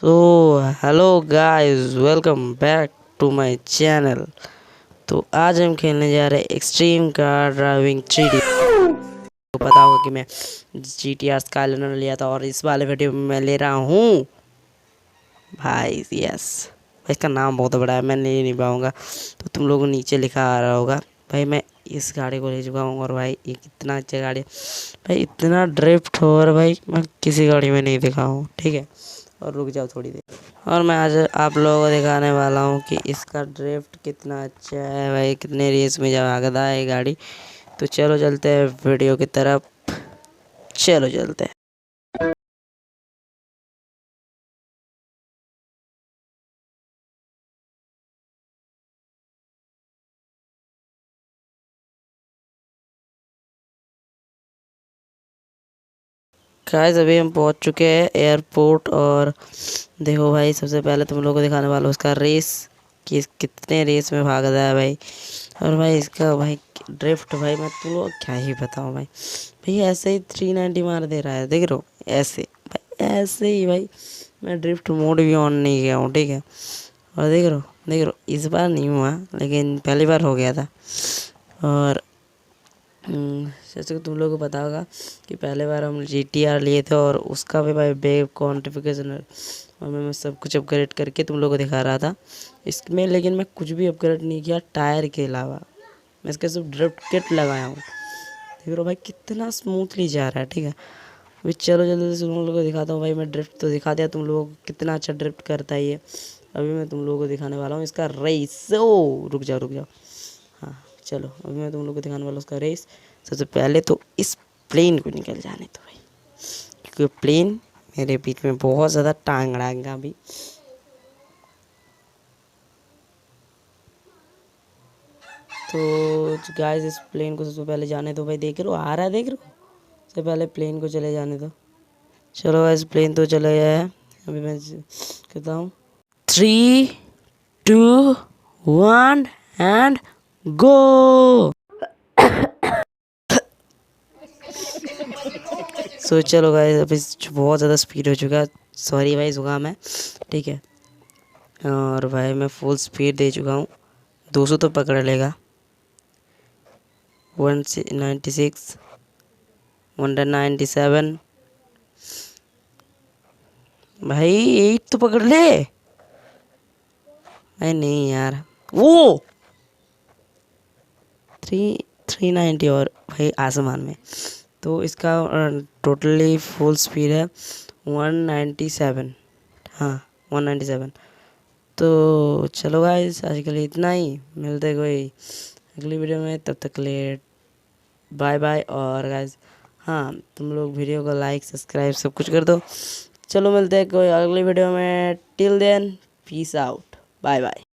So hello guys, welcome back to my channel. तो आज हम खेलने जा रहे हैं एक्सट्रीम कार ड्राइविंग 3D। को पता होगा कि मैं GTR स्काईलाइनर लिया था और इस वाले वीडियो में मैं ले रहा हूँ भाई, यस भाई, इसका नाम बहुत बड़ा है, मैं ले नहीं पाऊँगा, तो तुम लोगों को नीचे लिखा आ रहा होगा। भाई मैं इस गाड़ी को ले चुका हूँ और भाई ये कितना अच्छा गाड़ी है भाई, इतना ड्रिफ्ट हो और भाई मैं किसी गाड़ी में नहीं देखा हूँ। ठीक है, और रुक जाओ थोड़ी देर, और मैं आज आप लोगों को दिखाने वाला हूँ कि इसका ड्रिफ्ट कितना अच्छा है भाई, कितने रेस में जब भागता है ये गाड़ी। तो चलो चलते हैं वीडियो की तरफ, चलो चलते हैं। गाइस अभी हम पहुंच चुके हैं एयरपोर्ट, और देखो भाई सबसे पहले तुम लोगों को दिखाने वाला हूँ उसका रेस, कि कितने रेस में भागता है भाई। और भाई इसका भाई ड्रिफ्ट, भाई मैं तुम लोग क्या ही बताऊँ भाई। भाई ऐसे ही 390 मार दे रहा है, देख रहे हो, ऐसे भाई, ऐसे ही भाई। मैं ड्रिफ्ट मोड भी ऑन नहीं किया हूँ, ठीक है। और देख रहे हो इस बार नहीं हुआ, लेकिन पहली बार हो गया था। और जैसे कि तुम लोगों को पता होगा कि पहले बार हम GTR लिए थे और उसका भी भाई बेब कॉन्टिफिकेशन और मैं सब कुछ अपग्रेड करके तुम लोगों को दिखा रहा था इसमें, लेकिन मैं कुछ भी अपग्रेड नहीं किया टायर के अलावा। मैं इसके सिर्फ ड्रिफ्ट किट लगाया हूँ, देख रहे हो भाई कितना स्मूथली जा रहा है। ठीक है, अभी चलो जल्दी से तुम लोगों को दिखाता हूँ भाई। मैं ड्रिफ्ट तो दिखा दिया तुम लोगों को, कितना अच्छा ड्रिफ्ट करता है ये। अभी मैं तुम लोगों को दिखाने वाला हूँ इसका रेस। ओ रुक जाओ, हाँ चलो, अभी मैं तुम लोग को दिखाने वाला हूँ उसका रेस। सबसे पहले तो इस प्लेन को निकल जाने दो भाई, क्योंकि प्लेन मेरे बीच में बहुत ज़्यादा टांग अड़ाएगा अभी। तो गाइस इस प्लेन को सबसे पहले जाने दो भाई, देख रहे हो आ रहा है, देख रहे हो। सबसे पहले प्लेन को चले जाने दो। चलो गाइस प्लेन तो चले गया है। अभी मैं कहता हूँ 3, 2, 1 एंड गो। सो चलो गाइस अभी बहुत ज़्यादा स्पीड हो चुका है, सॉरी भाई जुकाम है, ठीक है। और भाई मैं फुल स्पीड दे चुका हूँ, 200 तो पकड़ लेगा। 196, 197, भाई 8 तो पकड़ ले भाई। नहीं यार, वो 390 और भाई आसमान में। तो इसका टोटली फुल स्पीड है 197, हाँ 197। तो चलो गाइस आज के लिए इतना ही, मिलते हैं कोई अगली वीडियो में, तब तक के लिए बाय बाय। और गाइस हाँ, तुम लोग वीडियो को लाइक सब्सक्राइब सब कुछ कर दो। चलो मिलते हैं कोई अगली वीडियो में, till then peace out, bye bye.